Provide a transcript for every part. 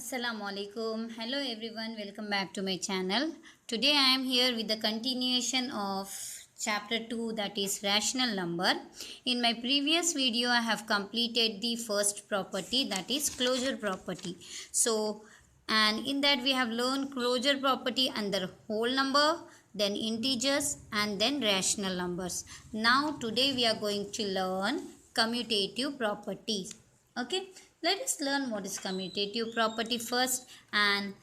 Assalamu alaikum. Hello everyone, welcome back to my channel. Today I am here with the continuation of chapter 2, that is rational number. In my previous video I have completed the first property, that is closure property. And in that we have learned closure property under whole number, then integers and then rational numbers. Now today we are going to learn commutative properties. Okay, let us learn what is commutative property first. And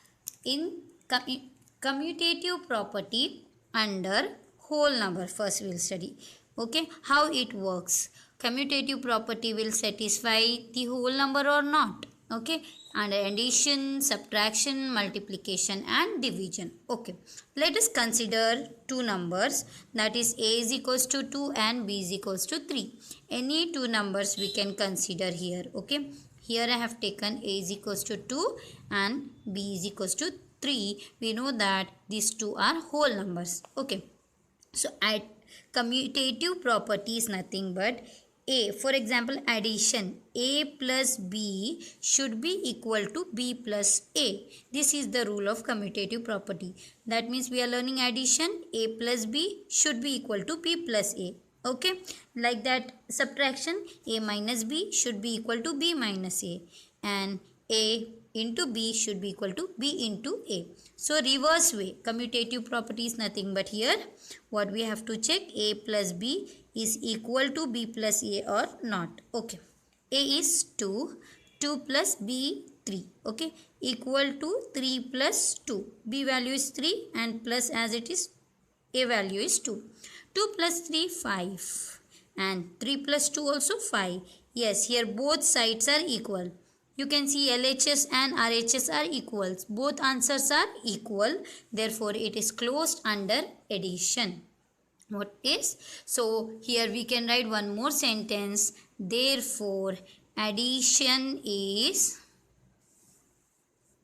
in commutative property under whole number first we will study. Okay, how it works. Commutative property will satisfy the whole number or not. Okay, under addition, subtraction, multiplication and division. Okay, let us consider two numbers, that is a is equals to 2 and b is equals to 3. Any two numbers we can consider here. Okay, here I have taken a is equals to 2 and b is equals to 3. We know that these two are whole numbers. Okay, so at commutative property is nothing but a. For example, addition, a plus b should be equal to b plus a. This is the rule of commutative property. That means we are learning addition, a plus b should be equal to b plus a. Okay, like that subtraction, a minus b should be equal to b minus a, and a into b should be equal to b into a. So reverse way, commutative property is nothing but here what we have to check, a plus b is equal to b plus a or not. Okay, a is 2, 2 plus b 3. Okay, equal to 3 plus 2, b value is 3 and plus as it is a value is 2. 2 plus 3 5 and 3 plus 2 also 5. Yes, here both sides are equal. You can see LHS and RHS are equals. Both answers are equal. Therefore, it is closed under addition. What is? So, here we can write one more sentence. Therefore, addition is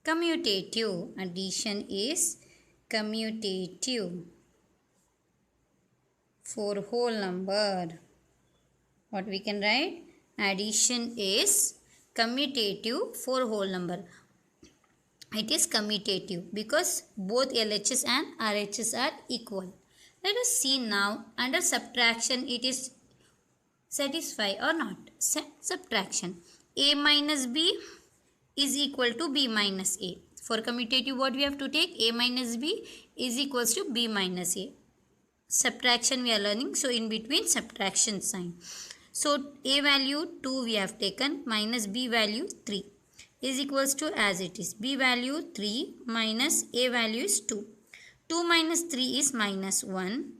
commutative. Addition is commutative for whole number. What we can write? Addition is commutative for whole number. It is commutative because both LHS and RHS are equal. Let us see now under subtraction it is satisfy or not. Subtraction, a minus b is equal to b minus a. For commutative what we have to take? A minus b is equals to b minus a. Subtraction we are learning, so in between subtraction sign. So a value 2 we have taken minus b value 3 is equals to as it is b value 3 minus a value is 2. 2 minus 3 is minus 1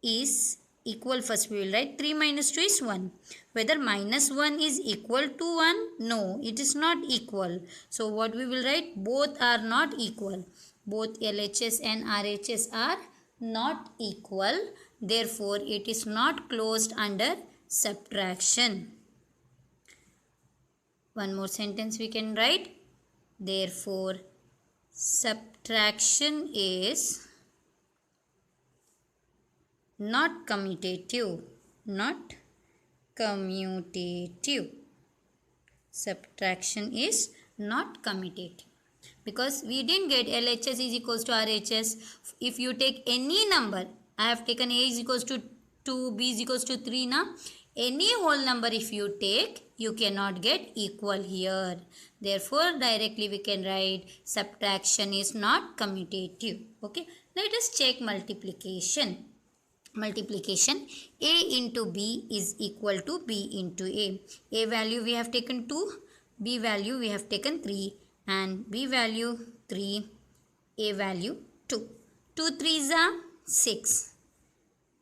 is equal, first we will write 3 minus 2 is 1. Whether minus 1 is equal to 1? No, it is not equal. So what we will write? Both are not equal. Both LHS and RHS are not equal. Therefore, it is not closed under subtraction. One more sentence we can write. Therefore, subtraction is not commutative. Not commutative. Subtraction is not commutative. Because we didn't get LHS is equals to RHS. If you take any number, I have taken a is equals to 2, b is equals to 3 now. Any whole number if you take, you cannot get equal here. Therefore, directly we can write subtraction is not commutative. Okay, let us check multiplication. Multiplication, a into b is equal to b into a. A value we have taken 2, b value we have taken 3 and b value 3, a value 2. 2 3s are 6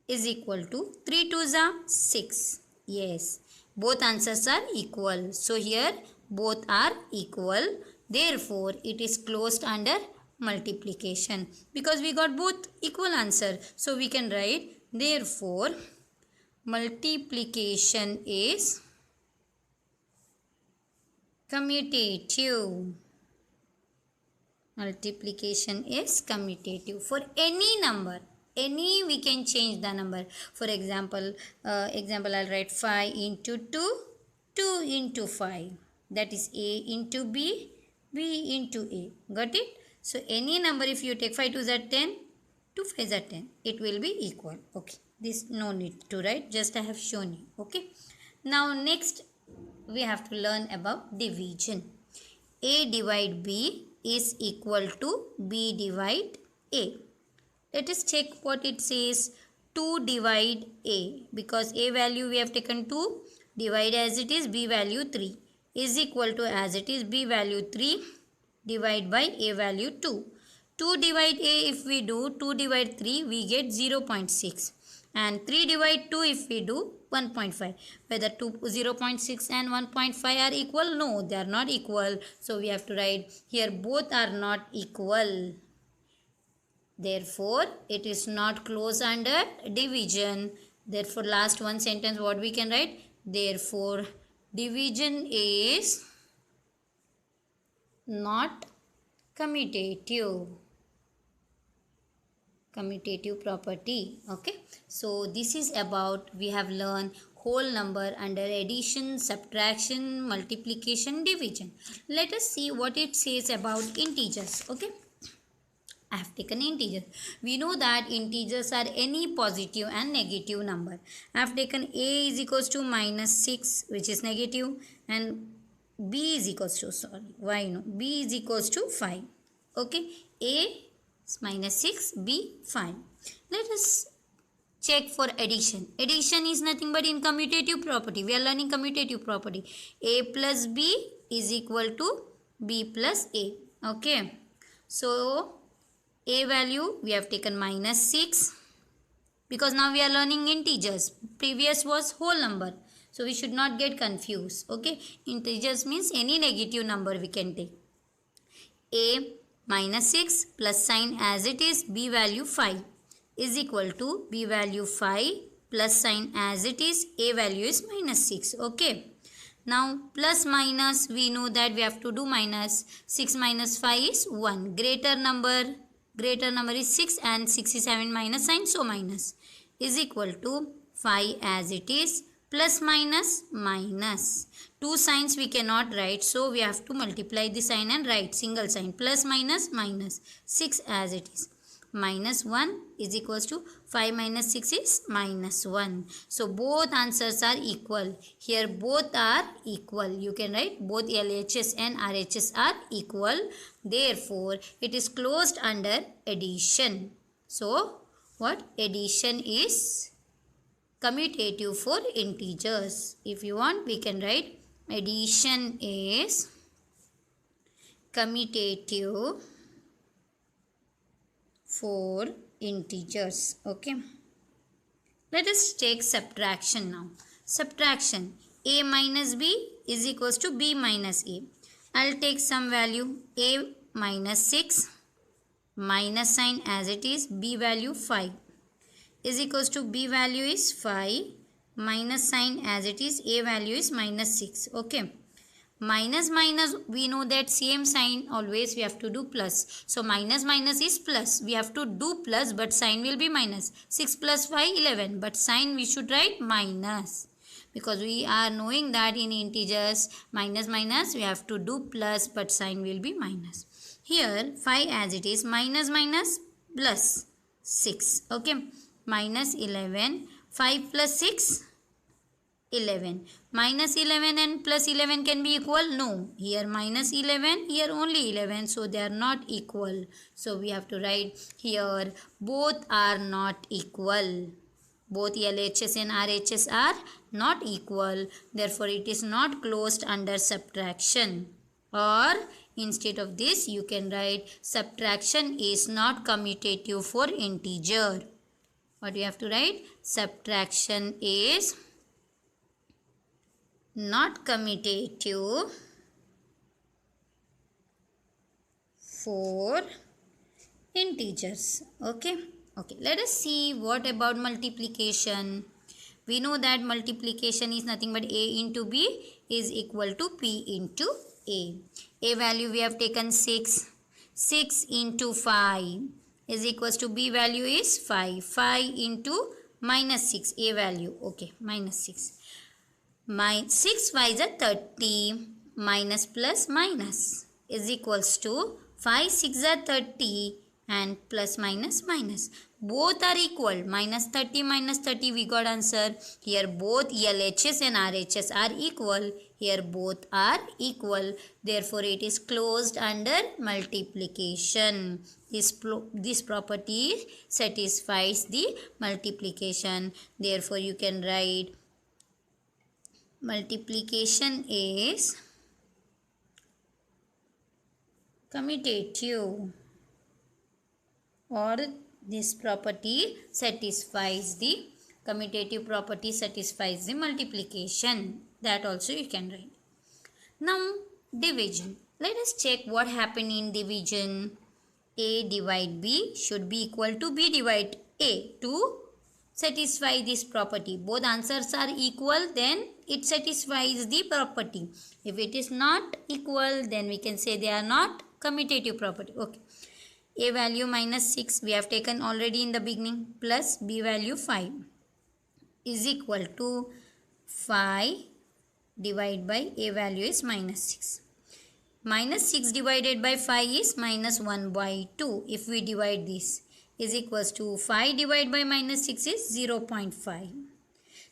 is equal to 3 2s are 6. Yes, both answers are equal. So here both are equal. Therefore, it is closed under multiplication because we got both equal answer. So we can write therefore multiplication is commutative. Multiplication is commutative for any number. Any we can change the number. For example, I'll write 5 into 2, 2 into 5. That is a into b b into a. Got it? So any number, if you take 5 2s are 10, 2 5s are 10, it will be equal. Okay, this no need to write, just I have shown you. Okay, now next we have to learn about division. A divide b is equal to b divide a. Let us check what it says. 2 divide a, because a value we have taken 2, divide as it is b value 3, is equal to as it is b value 3 divide by a value 2. 2 divide a, if we do 2 divide 3, we get 0.6, and 3 divide 2 if we do 1.5. Whether 0.6 and 1.5 are equal? No, they are not equal. So we have to write here both are not equal. Therefore, it is not close under division. Therefore, last one sentence what we can write? Therefore, division is not commutative. Commutative property. Okay. So, this is about, we have learned whole number under addition, subtraction, multiplication, division. Let us see what it says about integers. Okay. I have taken integers. We know that integers are any positive and negative number. I have taken a is equals to -6, which is negative, and b is equals to, b is equals to 5. Okay, a is -6, b 5. Let us check for addition. Addition is nothing but in commutative property. We are learning commutative property. A plus b is equal to b plus a. Okay, so a value we have taken -6, because now we are learning integers. Previous was whole number, so we should not get confused. Okay, integers means any negative number we can take. A -6 plus sign as it is b value 5 is equal to b value 5 plus sign as it is a value is -6. Okay, now plus minus, we know that we have to do minus. 6 minus 5 is 1. Greater number is 6, and 67 minus sign, so minus, is equal to 5 as it is, plus minus minus. Two signs we cannot write, so we have to multiply the sign and write single sign, plus minus minus. 6 as it is, minus 1 is equals to 5 minus 6 is -1. So both answers are equal. Here both are equal. You can write both LHS and RHS are equal. Therefore, it is closed under addition. So what? Addition is commutative for integers. If you want, we can write addition is commutative for integers. Okay, let us take subtraction now. Subtraction, a minus b is equals to b minus a. I'll take some value, a -6 minus sign as it is, b value 5 is equals to b value is 5 minus sign as it is, a value is -6. Okay, minus minus, we know that same sign always we have to do plus. So minus minus is plus. We have to do plus, but sign will be minus. 6 plus 5 11, but sign we should write minus, because we are knowing that in integers minus minus we have to do plus, but sign will be minus. Here 5 as it is, minus minus plus 6. Okay, minus 11, 5 plus 6 11. Minus 11 and plus 11 can be equal? No. Here minus 11, here only 11. So they are not equal. So we have to write here both are not equal. Both LHS and RHS are not equal. Therefore, it is not closed under subtraction. Or instead of this, you can write subtraction is not commutative for integer. What you have to write? Subtraction is not commutative for integers. Okay, let us see what about multiplication. We know that multiplication is nothing but a into b is equal to p into a. A value we have taken 6. 6 into 5 is equals to b value is 5. 5 into -6, a value. Okay, -6. 6 5s are 30, minus plus minus is equals to 5 6 are 30 and plus minus minus. Both are equal. Minus 30 we got answer. Here both LHS and RHS are equal. Here both are equal. Therefore it is closed under multiplication. This property satisfies the multiplication. Therefore you can write multiplication is commutative, or this property satisfies the commutative property satisfies the multiplication. That also you can write. Now division. Let us check what happened in division. A divide B should be equal to B divide A to satisfy this property. Both answers are equal, then it satisfies the property. If it is not equal, then we can say they are not commutative property. Okay. A value minus 6 we have taken already in the beginning, plus B value 5 is equal to 5 divided by A value is minus 6. Minus 6 divided by 5 is minus 1 by 2. If we divide this, is equals to 5 divided by minus 6 is 0.5.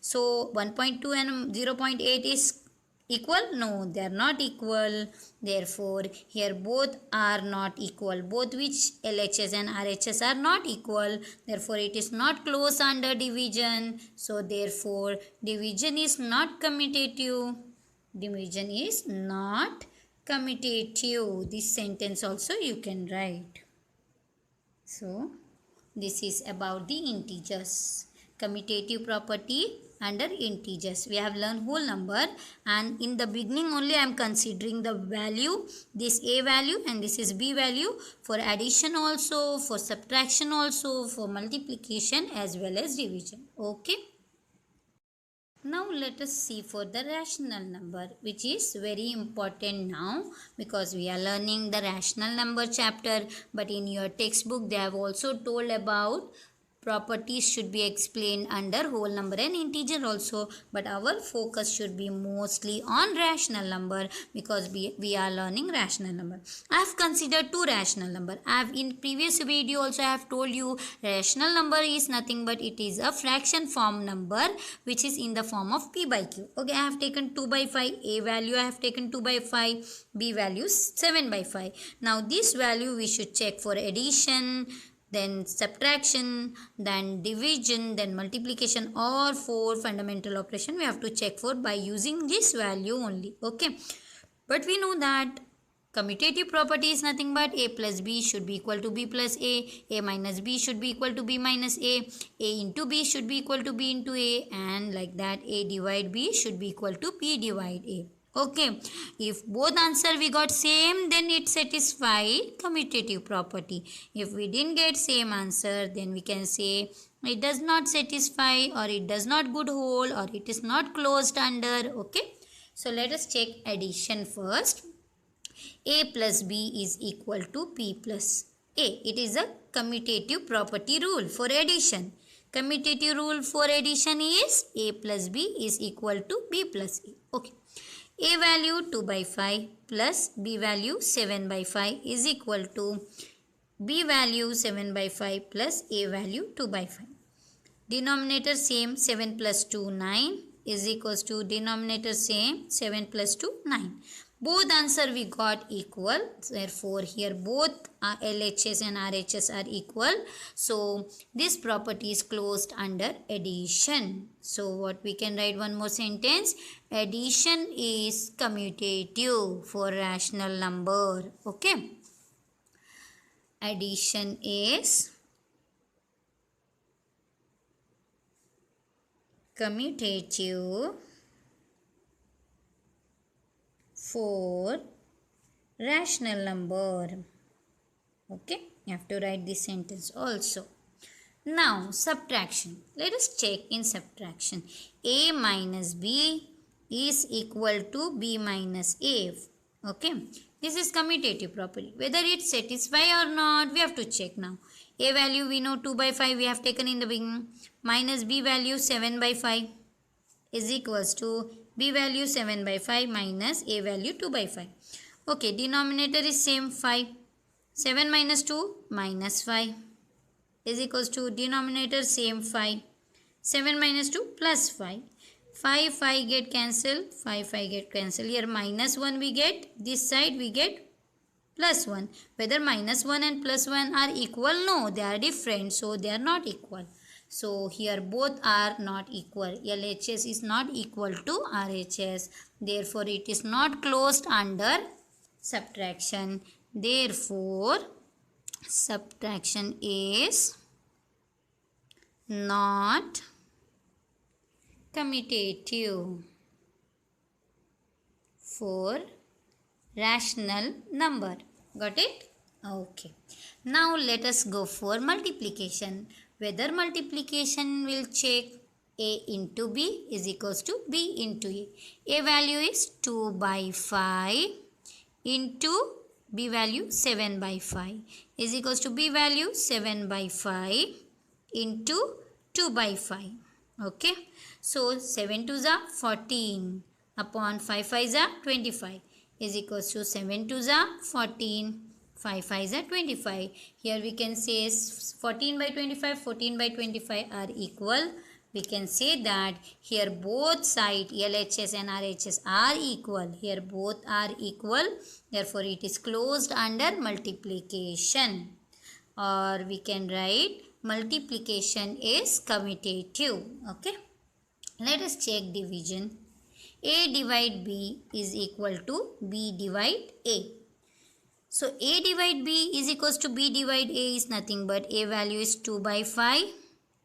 So 1.2 and 0.8 is equal? No, they are not equal. Therefore, here both are not equal. Both which LHS and RHS are not equal. Therefore, it is not closed under division. So, therefore, division is not commutative. Division is not commutative. This sentence also you can write. So, this is about the integers. Commutative property under integers. We have learned whole number, and in the beginning only I am considering the value, this A value and this is B value, for addition also, for subtraction also, for multiplication as well as division. Okay. Now let us see for the rational number, which is very important now because we are learning the rational number chapter, but in your textbook they have also told about properties should be explained under whole number and integer also, but our focus should be mostly on rational number because we are learning rational number. I have considered two rational number. I have in previous video also I have told you rational number is nothing but it is a fraction form number which is in the form of p by q. Okay, I have taken 2 by 5, A value I have taken 2 by 5, B value 7 by 5. Now this value we should check for addition, then subtraction, then division, then multiplication, or for fundamental operation we have to check for by using this value only. Okay, but we know that commutative property is nothing but A plus B should be equal to B plus A minus B should be equal to B minus A into B should be equal to B into A, and like that A divide B should be equal to B divide A. Okay, if both answer we got same, then it satisfies commutative property. If we didn't get same answer, then we can say it does not satisfy, or it does not good whole, or it is not closed under. Okay, so let us check addition first. A plus B is equal to B plus A. It is a commutative property rule for addition. Commutative rule for addition is A plus B is equal to B plus A. Okay. A value 2 by 5 plus B value 7 by 5 is equal to B value 7 by 5 plus A value 2 by 5. Denominator same, 7 plus 2 9 is equals to denominator same, 7 plus 2 9. Both answer we got equal. Therefore, here both LHS and RHS are equal. So, this property is closed under addition. So, what we can write one more sentence. Addition is commutative for rational number. Okay. Addition is commutative for rational number. Okay, you have to write this sentence also. Now subtraction. Let us check in subtraction. A minus B is equal to B minus A. Okay, this is commutative property. Whether it satisfies or not, we have to check now. A value we know 2 by 5 we have taken in the beginning, minus B value 7 by 5 is equals to B value 7 by 5 minus A value 2 by 5. Okay, denominator is same 5. 7 minus 2 minus 5 is equals to denominator same 5. 7 minus 2 plus 5. 5 get cancelled. 5 get cancelled. Here minus 1 we get. This side we get plus 1. Whether minus 1 and plus 1 are equal? No, they are different. So they are not equal. So here both are not equal. LHS is not equal to RHS. Therefore it is not closed under subtraction. Therefore subtraction is not commutative for rational number. Got it? Okay. Now let us go for multiplication. Whether multiplication will check A into B is equals to B into A. A value is 2 by 5 into B value 7 by 5 is equals to B value 7 by 5 into 2 by 5. Okay. So 7 2s are 14 upon 5 5s are 25 is equals to 7 2s are 14, 5 5s are 25. Here we can say 14 by 25, 14 by 25 are equal. We can say that here both sides LHS and RHS are equal. Here both are equal. Therefore it is closed under multiplication. Or we can write multiplication is commutative. Okay. Let us check division. A divide B is equal to B divide A. So A divide B is equals to B divide A is nothing but A value is 2 by 5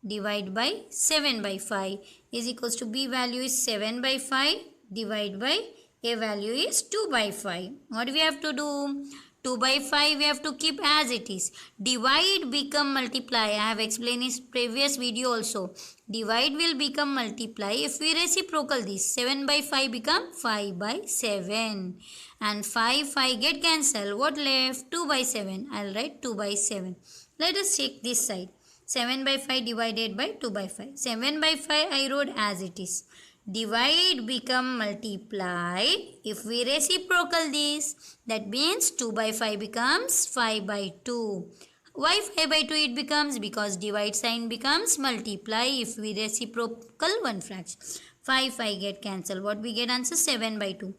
divide by 7 by 5 is equals to B value is 7 by 5 divide by A value is 2 by 5. What we have to do? 2 by 5 we have to keep as it is. Divide become multiply. I have explained in previous video also. Divide will become multiply if we reciprocal this. 7 by 5 become 5 by 7. And 5 get cancelled. What left? 2 by 7. I will write 2 by 7. Let us check this side. 7 by 5 divided by 2 by 5. 7 by 5 I wrote as it is. Divide become multiply if we reciprocal this. That means 2 by 5 becomes 5 by 2. Why 5 by 2 it becomes? Because divide sign becomes multiply if we reciprocal one fraction. 5 get cancelled. What we get answer? 7 by 2.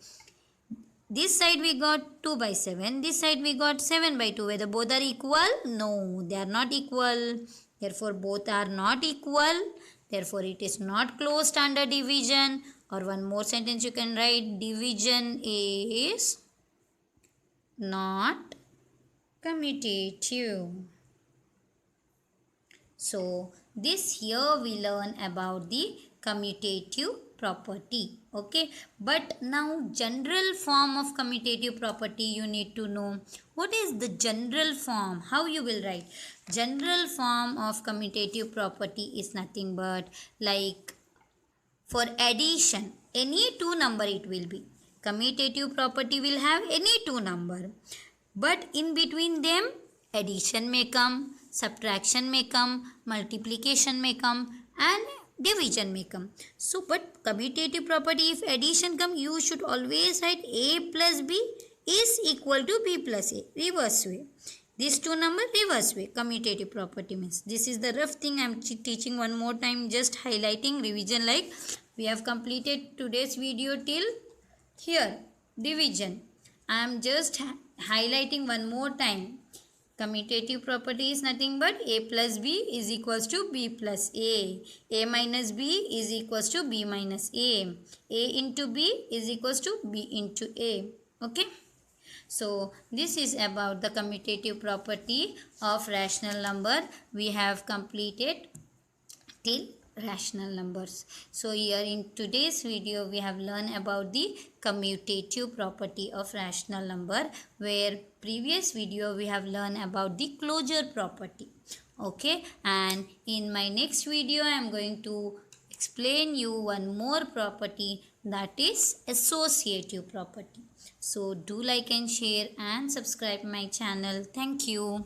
This side we got 2 by 7. This side we got 7 by 2. Whether both are equal? No, they are not equal. Therefore both are not equal. Therefore it is not closed under division. Or one more sentence you can write. Division is not commutative. So this here we learn about the commutative property. Okay, but now general form of commutative property you need to know. What is the general form? How you will write? General form of commutative property is nothing but like for addition, any two number it will be. Commutative property will have any two number. But in between them, addition may come, subtraction may come, multiplication may come and division may come. So, but commutative property, if addition come, you should always write A plus B is equal to B plus A. Reverse way. These two number reverse way. Commutative property means. This is the rough thing I am teaching one more time. Just highlighting revision like we have completed today's video till here. Division. I am just highlighting one more time. Commutative property is nothing but A plus B is equals to B plus A. A minus B is equals to B minus A. A into B is equals to B into A. Okay. So this is about the commutative property of rational number. We have completed till rational numbers. So here in today's video we have learned about the commutative property of rational number, where previous video we have learned about the closure property. Okay, and in my next video I am going to explain you one more property, that is associative property. So do like and share and subscribe my channel. Thank you.